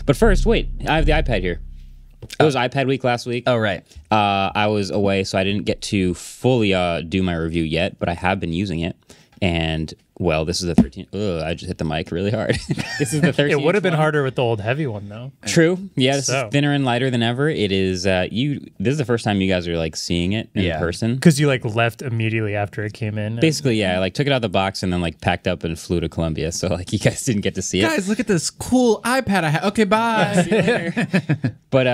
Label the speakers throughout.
Speaker 1: But first, wait, I have the iPad here. It was iPad week last week.
Speaker 2: Oh, right.
Speaker 1: I was away, so I didn't get to fully do my review yet, but I have been using it. And, well, this is the 13th. Ugh, I just hit the mic really hard. This is the 13th.
Speaker 3: It would have been harder with the old heavy one, though.
Speaker 1: True. Yeah, this is thinner and lighter than ever. It is, this is the first time you guys are, like, seeing it in person.
Speaker 3: Because you, like, left immediately after it came in.
Speaker 1: Basically, yeah. I, like, took it out of the box and then, like, packed up and flew to Columbia. So, like, you guys didn't get to see it.
Speaker 4: Guys, look at this cool iPad I have. Okay, bye.
Speaker 1: See you later. But,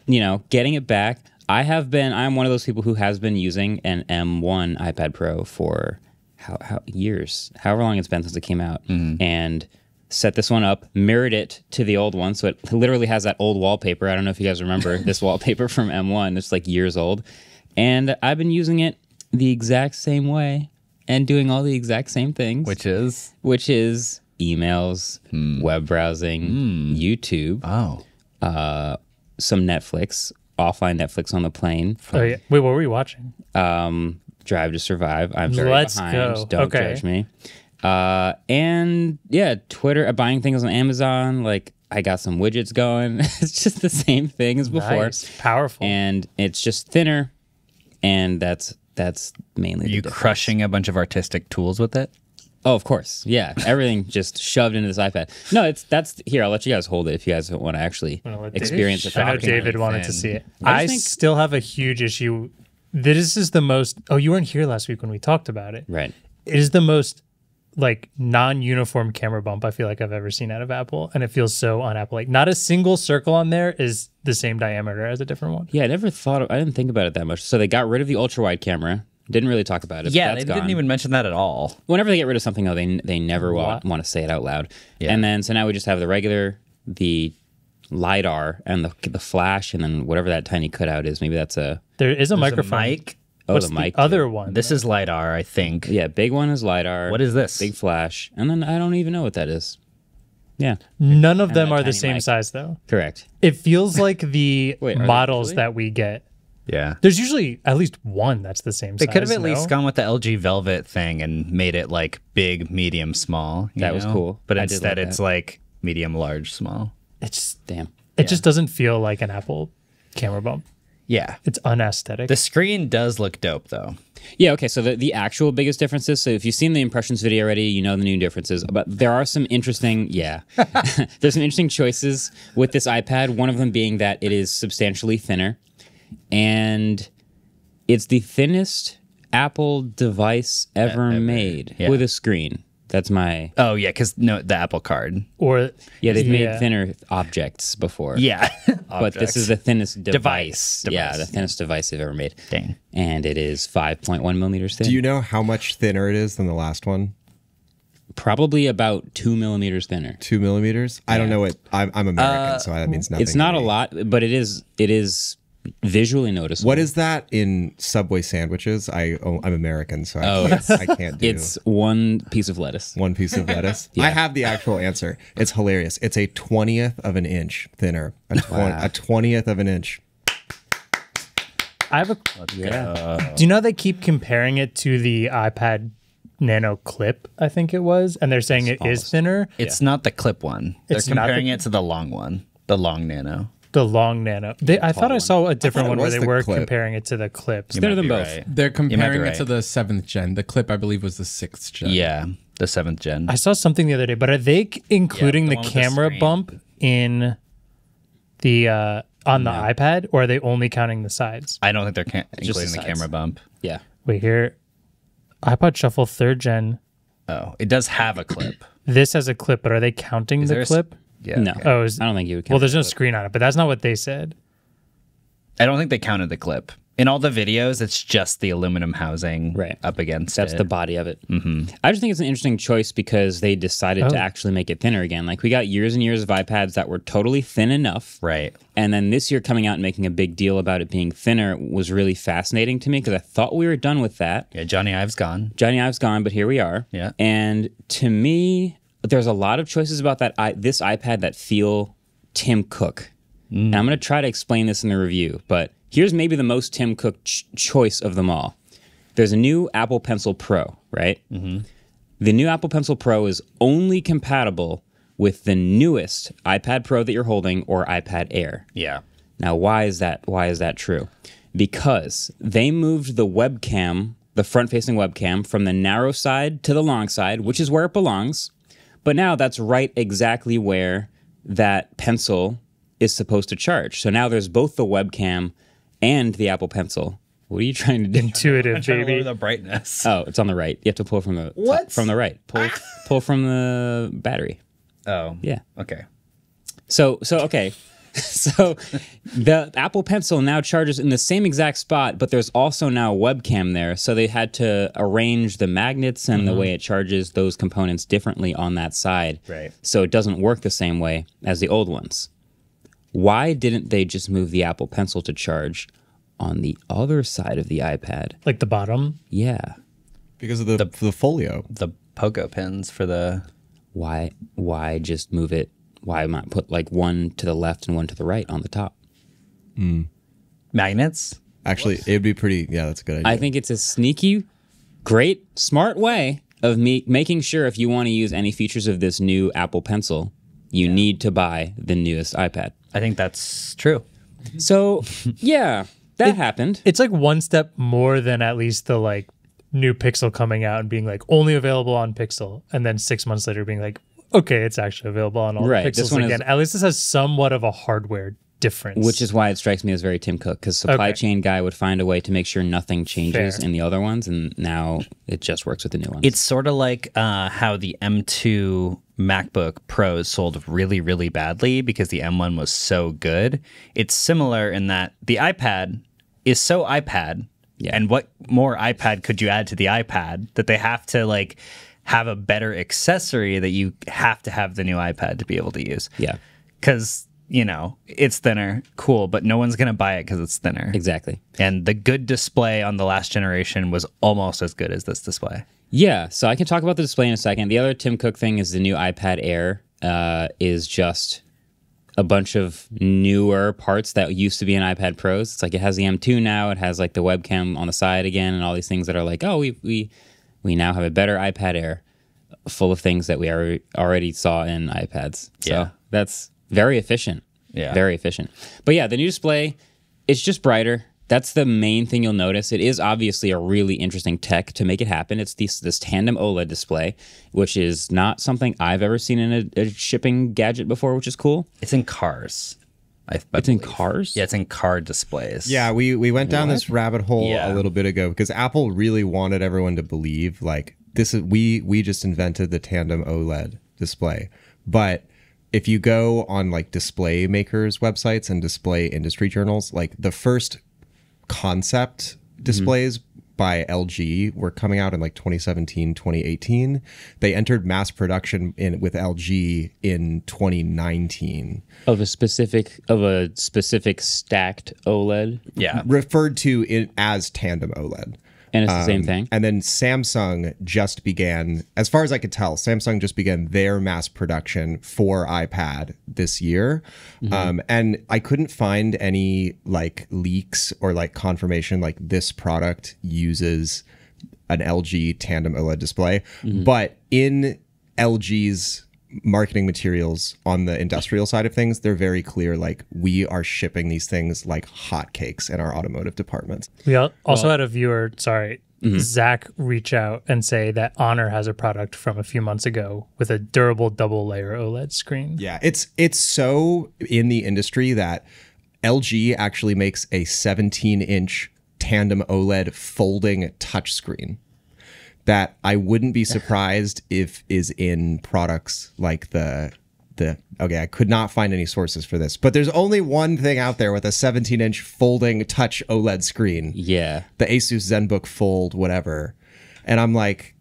Speaker 1: you know, getting it back, I'm one of those people who has been using an M1 iPad Pro for how years, however long it's been since it came out, and set this one up, mirrored it to the old one, so it literally has that old wallpaper. I don't know if you guys remember this wallpaper from M1. It's like years old, and I've been using it the exact same way and doing all the exact same things,
Speaker 2: Which is
Speaker 1: emails, web browsing, YouTube, some Netflix, offline Netflix on the plane.
Speaker 3: Oh, yeah. Wait, what were you watching?
Speaker 1: Drive to Survive. I'm very
Speaker 3: Let's
Speaker 1: behind.
Speaker 3: go.
Speaker 1: Don't
Speaker 3: Okay.
Speaker 1: judge me. And yeah, Twitter, buying things on Amazon. Like, I got some widgets going. It's just the same thing as before.
Speaker 3: Nice. Powerful.
Speaker 1: And it's just thinner. And that's mainly the difference.
Speaker 2: crushing a bunch of artistic tools with it?
Speaker 1: Oh, of course. Yeah. Everything just shoved into this iPad. No, that's here. I'll let you guys hold it if you guys want to actually experience it.
Speaker 3: I know
Speaker 2: Shockingly
Speaker 3: David wanted to
Speaker 2: thin.
Speaker 3: see it.
Speaker 1: I
Speaker 3: I
Speaker 1: think-
Speaker 3: still have a huge issue. This is the most... Oh, you weren't here last week when we talked about it.
Speaker 1: Right.
Speaker 3: It is the most like non-uniform camera bump I feel like I've ever seen out of Apple, and it feels so un-Apple. Like, not a single circle on there is the same diameter as a different one.
Speaker 1: Yeah, I didn't think about it that much. So they got rid of the ultra wide camera. Didn't really talk about it.
Speaker 2: Yeah,
Speaker 1: but
Speaker 2: they
Speaker 1: that's
Speaker 2: didn't
Speaker 1: gone.
Speaker 2: even mention that at all.
Speaker 1: Whenever they get rid of something, though, they never want to say it out loud.
Speaker 2: Yeah.
Speaker 1: And then so now we just have the LiDAR and the flash, and then whatever that tiny cutout is. Maybe that's
Speaker 3: There is a
Speaker 2: There's
Speaker 3: microphone.
Speaker 2: mic.
Speaker 1: oh,
Speaker 3: What's
Speaker 1: the mic.
Speaker 3: other one?
Speaker 2: This is LiDAR, I think.
Speaker 1: Yeah, big one is LiDAR.
Speaker 2: What is this?
Speaker 1: Big flash, and then I don't even know what that is. Yeah,
Speaker 3: None of
Speaker 1: and
Speaker 3: them
Speaker 1: that
Speaker 3: are the
Speaker 1: tiny
Speaker 3: same
Speaker 1: mic.
Speaker 3: size, though.
Speaker 1: correct.
Speaker 3: It feels like the
Speaker 1: Wait, are they
Speaker 3: models
Speaker 1: really?
Speaker 3: that we get.
Speaker 2: Yeah.
Speaker 3: There's usually at least one that's the same
Speaker 2: They
Speaker 3: size.
Speaker 2: could have at least
Speaker 3: no?
Speaker 2: gone with the LG Velvet thing and made it like big, medium, small. you
Speaker 1: That was
Speaker 2: know?
Speaker 1: cool.
Speaker 2: But
Speaker 1: I did
Speaker 2: instead
Speaker 1: like
Speaker 2: it's
Speaker 1: that.
Speaker 2: like medium, large, small.
Speaker 3: It's
Speaker 1: Damn.
Speaker 3: It just doesn't feel like an Apple camera bump.
Speaker 2: Yeah.
Speaker 3: It's unaesthetic.
Speaker 2: The screen does look dope though.
Speaker 1: Yeah, okay, so the actual biggest differences, so if you've seen the impressions video already, you know the new differences, but there are some interesting, there's some interesting choices with this iPad, one of them being that it is substantially thinner, and it's the thinnest Apple device ever made
Speaker 2: yeah.
Speaker 1: with a screen. That's my...
Speaker 2: Oh yeah, because the Apple Card.
Speaker 3: or
Speaker 1: Yeah, they've made thinner objects before.
Speaker 2: Yeah.
Speaker 1: But this is the thinnest device.
Speaker 2: Device.
Speaker 1: Yeah, the thinnest device they've ever made.
Speaker 2: Dang.
Speaker 1: And it is 5.1 millimeters thin.
Speaker 5: Do you know how much thinner it is than the last one?
Speaker 1: Probably about 2 millimeters thinner.
Speaker 5: 2 millimeters? I don't know what. I'm American, so that means nothing.
Speaker 1: It's not
Speaker 5: to
Speaker 1: a
Speaker 5: me.
Speaker 1: lot, but it is visually noticeable.
Speaker 5: What is that in Subway sandwiches? I'm American, so I can't do.
Speaker 1: It's one piece of lettuce.
Speaker 5: one piece of lettuce. I have the actual answer. It's hilarious. It's a 20th of an inch thinner. A 20th of an inch.
Speaker 3: I have a. Do you know they keep comparing it to the iPad Nano Clip? I think it was, and they're saying it is thinner.
Speaker 2: It's not the clip one. They're
Speaker 3: It's not
Speaker 2: comparing
Speaker 3: the-
Speaker 2: it to the long one. The long Nano.
Speaker 3: The long Nano. I thought I saw a different
Speaker 5: it
Speaker 3: one where
Speaker 5: was
Speaker 3: they
Speaker 5: the
Speaker 3: were
Speaker 5: Clip.
Speaker 3: comparing it to the Clips.
Speaker 1: Thinner
Speaker 2: Might
Speaker 1: than
Speaker 2: be
Speaker 1: both.
Speaker 2: right.
Speaker 4: They're comparing
Speaker 2: right.
Speaker 4: it to the 7th gen. The clip, I believe, was the 6th gen.
Speaker 2: Yeah. The 7th gen.
Speaker 3: I saw something the other day, but are they including
Speaker 2: the
Speaker 3: the
Speaker 2: one with the
Speaker 3: camera
Speaker 2: screen.
Speaker 3: bump in the on the iPad, or are they only counting the sides?
Speaker 2: I don't think they're
Speaker 1: just
Speaker 2: including
Speaker 1: the
Speaker 2: the
Speaker 1: sides.
Speaker 2: camera bump.
Speaker 1: Yeah.
Speaker 3: Wait here, iPod Shuffle 3rd gen.
Speaker 2: Oh, it does have a clip.
Speaker 3: This has a clip, but are they counting
Speaker 2: there
Speaker 3: the
Speaker 2: a s-
Speaker 3: clip?
Speaker 2: Yeah.
Speaker 1: No.
Speaker 2: okay.
Speaker 3: Oh,
Speaker 1: I don't think you would count
Speaker 3: well, there's no
Speaker 1: the clip.
Speaker 3: screen on it, but that's not what they said.
Speaker 2: I don't think they counted the clip. In all the videos, it's just the aluminum housing
Speaker 1: Right.
Speaker 2: up against
Speaker 1: That's
Speaker 2: it.
Speaker 1: the body of it. I just think it's an interesting choice because they decided to
Speaker 3: Oh.
Speaker 1: actually make it thinner again. Like, we got years and years of iPads that were totally thin enough.
Speaker 2: Right.
Speaker 1: And then this year coming out and making a big deal about it being thinner was really fascinating to me because I thought we were done with that.
Speaker 2: Yeah, Johnny Ive's gone.
Speaker 1: Johnny Ive's gone, but here we are.
Speaker 2: Yeah.
Speaker 1: And to me, there's a lot of choices about this iPad that feel Tim Cook. And I'm going to try to explain this in the review, but here's maybe the most Tim Cook choice of them all. There's a new Apple Pencil Pro, right? The new Apple Pencil Pro is only compatible with the newest iPad Pro that you're holding or iPad Air.
Speaker 2: Yeah.
Speaker 1: Now, why is that true? Because they moved the webcam, the front-facing webcam, from the narrow side to the long side, which is where it belongs. But now that's right exactly where that Pencil is supposed to charge. So now there's both the webcam and the Apple Pencil. What are you trying to do?
Speaker 3: Intuitive,
Speaker 2: Trying to
Speaker 3: baby.
Speaker 2: lower the brightness.
Speaker 1: Oh, it's on the right. You have to pull from the from the right. Pull from the battery.
Speaker 2: Oh.
Speaker 1: Yeah.
Speaker 2: Okay.
Speaker 1: So okay. So the Apple Pencil now charges in the same exact spot, but there's also now a webcam there. So they had to arrange the magnets and the way it charges those components differently on that side.
Speaker 2: Right.
Speaker 1: So it doesn't work the same way as the old ones. Why didn't they just move the Apple Pencil to charge on the other side of the iPad?
Speaker 3: Like the bottom.
Speaker 1: Yeah.
Speaker 5: Because of the folio.
Speaker 2: The pogo pins for the...
Speaker 1: Why just move it? Why not put like one to the left and one to the right on the top?
Speaker 2: magnets.
Speaker 5: Actually, it'd be pretty. Yeah, that's a good idea.
Speaker 1: I think it's a sneaky, great, smart way of making sure if you want to use any features of this new Apple Pencil, you need to buy the newest iPad.
Speaker 2: I think that's true.
Speaker 1: So, yeah, that happened.
Speaker 3: It's like one step more than at least the like new Pixel coming out and being like only available on Pixel, and then 6 months later being like, okay, it's actually available on all
Speaker 1: Right, this
Speaker 3: Pixels
Speaker 1: one
Speaker 3: again. At least this has somewhat of a hardware difference.
Speaker 1: Which is why it strikes me as very Tim Cook, because supply chain guy would find a way to make sure nothing changes
Speaker 3: Fair.
Speaker 1: in the other ones, and now it just works with the new ones.
Speaker 2: It's sort of like how the M2 MacBook Pros sold really, really badly because the M1 was so good. It's similar in that the iPad is so iPad, and what more iPad could you add to the iPad that they have to like have a better accessory that you have to have the new iPad to be able to use.
Speaker 1: Yeah.
Speaker 2: Because, you know, it's thinner, cool, but no one's going to buy it because it's thinner.
Speaker 1: Exactly.
Speaker 2: And the good display on the last generation was almost as good as this display.
Speaker 1: Yeah, so I can talk about the display in a second. The other Tim Cook thing is the new iPad Air is just a bunch of newer parts that used to be in iPad Pros. It's like it has the M2 now. It has like the webcam on the side again and all these things that are like, oh, we now have a better iPad Air full of things that we already saw in iPads. So that's very efficient.
Speaker 2: Yeah.
Speaker 1: Very efficient. But yeah, the new display, it's just brighter. That's the main thing you'll notice. It is obviously a really interesting tech to make it happen. It's this tandem OLED display, which is not something I've ever seen in a shipping gadget before, which is cool.
Speaker 2: It's in cars.
Speaker 1: It's in cars?
Speaker 2: Yeah, it's in car displays.
Speaker 5: Yeah, we went down this rabbit hole
Speaker 2: Yeah.
Speaker 5: a little bit ago because Apple really wanted everyone to believe like this is we just invented the tandem OLED display. But if you go on like display makers websites and display industry journals, like the first concept displays by LG were coming out in like 2017, 2018. They entered mass production with LG in 2019.
Speaker 1: Of a specific stacked OLED,
Speaker 2: Yeah.
Speaker 5: Referred to it as tandem OLED.
Speaker 1: and it's the same thing.
Speaker 5: And then Samsung just began, as far as I could tell, Samsung just began their mass production for iPad this year. And I couldn't find any like leaks or like confirmation like this product uses an LG tandem OLED display. But in LG's marketing materials on the industrial side of things, they're very clear, like we are shipping these things like hotcakes in our automotive departments.
Speaker 3: We also had a viewer, Zach, reach out and say that Honor has a product from a few months ago with a durable double layer OLED screen.
Speaker 5: Yeah, it's so in the industry that LG actually makes a 17-inch tandem OLED folding touchscreen that I wouldn't be surprised if is in products like okay, I could not find any sources for this, but there's only one thing out there with a 17-inch folding touch OLED screen.
Speaker 1: Yeah.
Speaker 5: The Asus ZenBook Fold, whatever. And I'm like,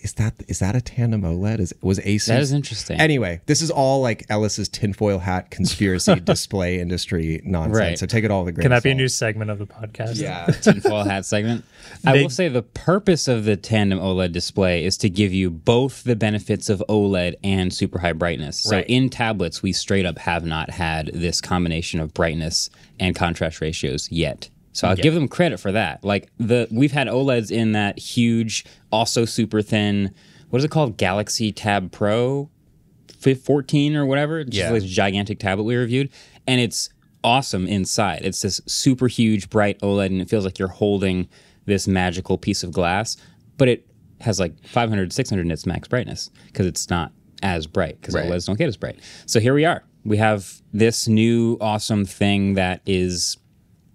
Speaker 5: is that a tandem OLED? Was Asus?
Speaker 1: That is interesting.
Speaker 5: Anyway, this is all like Ellis's tinfoil hat conspiracy display industry nonsense.
Speaker 1: Right.
Speaker 5: So take it all with a grain
Speaker 3: Can
Speaker 5: of
Speaker 3: that be a
Speaker 5: salt.
Speaker 3: new segment of the podcast?
Speaker 5: Yeah.
Speaker 1: Tinfoil hat segment. I will say the purpose of the tandem OLED display is to give you both the benefits of OLED and super high brightness. So in tablets, we straight up have not had this combination of brightness and contrast ratios yet. So I'll give them credit for that. Like we've had OLEDs in that huge, also super thin, what is it called? Galaxy Tab Pro 14 or whatever. It's
Speaker 2: Yeah.
Speaker 1: just like this gigantic tablet we reviewed. And it's awesome inside. It's this super huge, bright OLED, and it feels like you're holding this magical piece of glass. But it has like 500, 600 nits max brightness because it's not as bright because
Speaker 2: Right.
Speaker 1: OLEDs don't get as bright. So here we are. We have this new awesome thing that is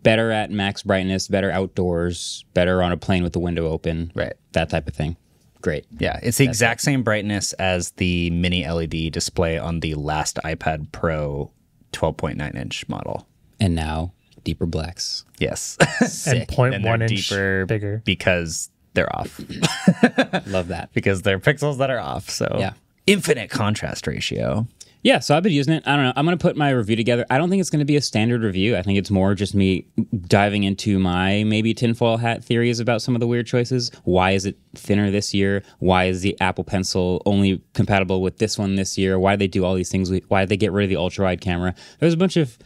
Speaker 1: better at max brightness, better outdoors, better on a plane with the window open.
Speaker 2: Right.
Speaker 1: That type of thing. Great.
Speaker 2: Yeah, it's the exact same brightness as the mini LED display on the last iPad Pro 12.9-inch model.
Speaker 1: And now deeper blacks.
Speaker 2: Yes.
Speaker 3: And
Speaker 1: Sick.
Speaker 3: 0.1
Speaker 2: they're
Speaker 3: inch
Speaker 2: deeper
Speaker 3: bigger.
Speaker 2: because they're off.
Speaker 1: Love that.
Speaker 2: Because they're pixels that are off. So
Speaker 1: Yeah.
Speaker 2: infinite contrast ratio.
Speaker 1: Yeah, so I've been using it. I don't know. I'm going to put my review together. I don't think it's going to be a standard review. I think it's more just me diving into my maybe tinfoil hat theories about some of the weird choices. Why is it thinner this year? Why is the Apple Pencil only compatible with this one this year? Why do they do all these things? Why did they get rid of the ultra-wide camera? There's a bunch of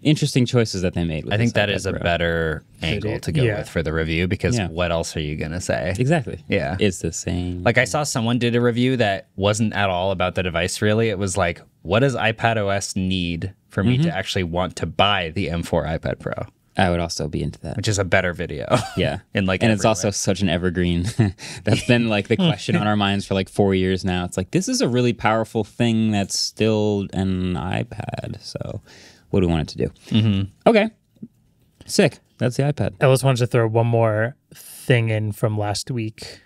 Speaker 1: interesting choices that they made. With
Speaker 2: I think
Speaker 1: this
Speaker 2: that
Speaker 1: iPad
Speaker 2: is a
Speaker 1: Pro.
Speaker 2: better angle to go
Speaker 3: Yeah.
Speaker 2: with for the review because
Speaker 1: Yeah.
Speaker 2: what else are you going to say?
Speaker 1: Exactly.
Speaker 2: Yeah.
Speaker 1: It's the same.
Speaker 2: Like I saw someone did a review that wasn't at all about the device really. It was like, what does iPad OS need for me to actually want to buy the M4 iPad Pro?
Speaker 1: I would also be into that.
Speaker 2: Which is a better video.
Speaker 1: Yeah.
Speaker 2: In like
Speaker 1: and it's
Speaker 2: every
Speaker 1: also
Speaker 2: way.
Speaker 1: such an evergreen. That's been like the question on our minds for like 4 years now. It's like, this is a really powerful thing that's still an iPad. So what do we want it to do? Mm-hmm. Okay. Sick. That's the iPad.
Speaker 3: Ellis wanted to throw one more thing in from last week.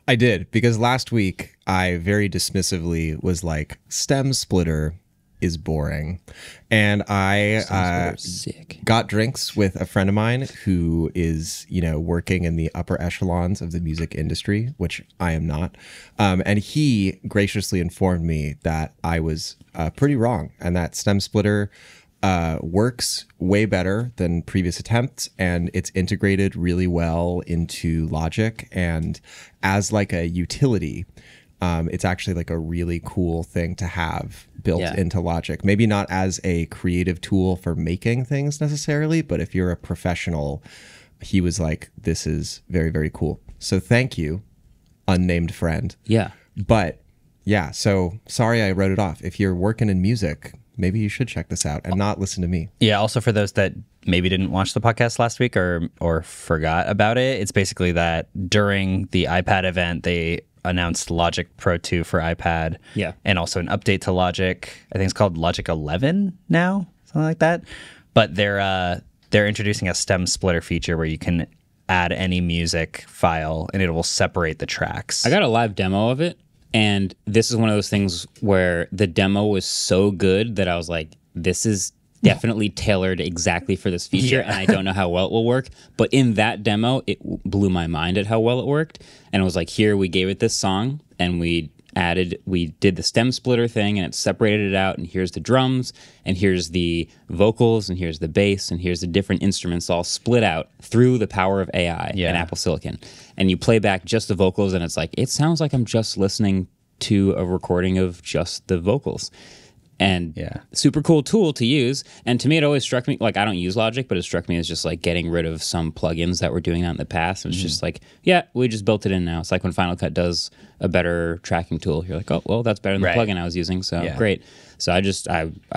Speaker 5: I did, because last week I very dismissively was like, stem splitter is boring. And I
Speaker 1: Sick.
Speaker 5: got drinks with a friend of mine who is, working in the upper echelons of the music industry, which I am not. And he graciously informed me that I was pretty wrong and that stem splitter works way better than previous attempts, and it's integrated really well into Logic, and as like a utility, it's actually like a really cool thing to have built into Logic. Maybe not as a creative tool for making things necessarily, but if you're a professional, he was like, this is very, very cool. So thank you, unnamed friend.
Speaker 1: Yeah.
Speaker 5: But yeah, so sorry I wrote it off. If you're working in music, maybe you should check this out and not listen to me.
Speaker 2: Yeah, also for those that maybe didn't watch the podcast last week or forgot about it, it's basically that during the iPad event, they announced Logic Pro 2 for iPad.
Speaker 1: Yeah.
Speaker 2: And also an update to Logic. I think it's called Logic 11 now, something like that. But they're introducing a stem splitter feature where you can add any music file and it will separate the tracks.
Speaker 1: I got a live demo of it, and this is one of those things where the demo was so good that I was like, this is definitely tailored exactly for this feature, and I don't know how well it will work. But in that demo, it blew my mind at how well it worked. And it was like, here, we gave it this song, and we did the stem splitter thing, and it separated it out, and here's the drums, and here's the vocals, and here's the bass, and here's the different instruments all split out through the power of AI and Apple Silicon. And you play back just the vocals, and it's like, it sounds like I'm just listening to a recording of just the vocals. And super cool tool to use. And to me, it always struck me, like, I don't use Logic, but it struck me as just like getting rid of some plugins that were doing that in the past. And it's just like, yeah, we just built it in now. It's like when Final Cut does a better tracking tool. You're like, oh, well, that's better than the plugin I was using. So great. So I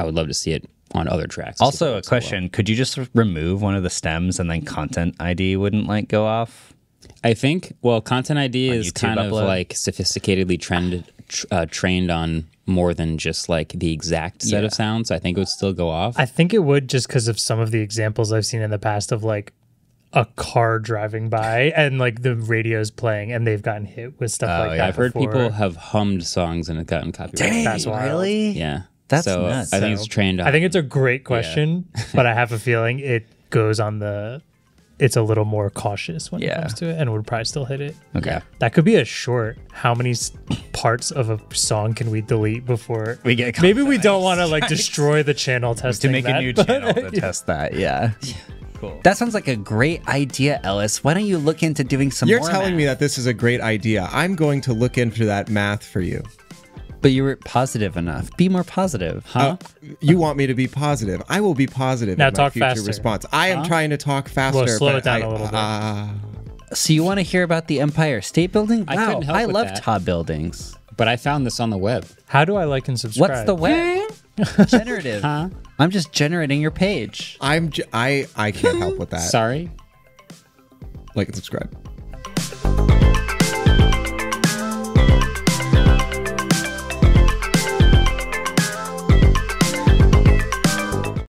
Speaker 1: would love to see it on other tracks.
Speaker 2: Also, a question, could you just remove one of the stems and then Content ID wouldn't like go off?
Speaker 1: I think, well, Content ID is
Speaker 2: YouTube
Speaker 1: kind of
Speaker 2: upload?
Speaker 1: like sophisticatedly trained on more than just like the exact set of sounds. I think it would still go off.
Speaker 3: I think it would, just because of some of the examples I've seen in the past of like a car driving by and like the radio's playing and they've gotten hit with stuff like that.
Speaker 1: I've heard
Speaker 3: before.
Speaker 1: people have hummed songs and it gotten copyrighted.
Speaker 3: That's wild.
Speaker 2: Really?
Speaker 1: Yeah.
Speaker 2: That's
Speaker 1: so
Speaker 2: nuts.
Speaker 1: I think it's trained on.
Speaker 3: I think it's a great question, but I have a feeling it goes on it's a little more cautious when it comes to it and would probably still hit it.
Speaker 2: Okay.
Speaker 3: That could be a short. How many parts of a song can we delete before
Speaker 2: We get
Speaker 3: maybe we don't want to like destroy the channel
Speaker 2: to
Speaker 3: testing
Speaker 2: make a new channel to test that. Yeah. Cool. That sounds like a great idea, Ellis. Why don't you look into doing some
Speaker 5: You're
Speaker 2: more
Speaker 5: telling me
Speaker 2: math?
Speaker 5: that this is a great idea. I'm going to look into that math for you.
Speaker 2: But you were positive enough. Be more positive.
Speaker 5: You want me to be positive. I will be positive
Speaker 3: Now
Speaker 5: in my
Speaker 3: talk
Speaker 5: future
Speaker 3: faster.
Speaker 5: response. I am trying to talk faster.
Speaker 3: Well, slow
Speaker 5: but
Speaker 3: it down a little bit.
Speaker 2: So you want to hear about the Empire State Building?
Speaker 1: I
Speaker 2: Wow,
Speaker 1: couldn't help
Speaker 2: I
Speaker 1: with
Speaker 2: love
Speaker 1: that.
Speaker 2: tall buildings.
Speaker 1: but I found this on the web.
Speaker 3: How do I like and subscribe?
Speaker 2: What's the web? Generative.
Speaker 1: Huh?
Speaker 2: I'm just generating your page.
Speaker 5: I can't help with that.
Speaker 1: Sorry.
Speaker 5: Like and subscribe.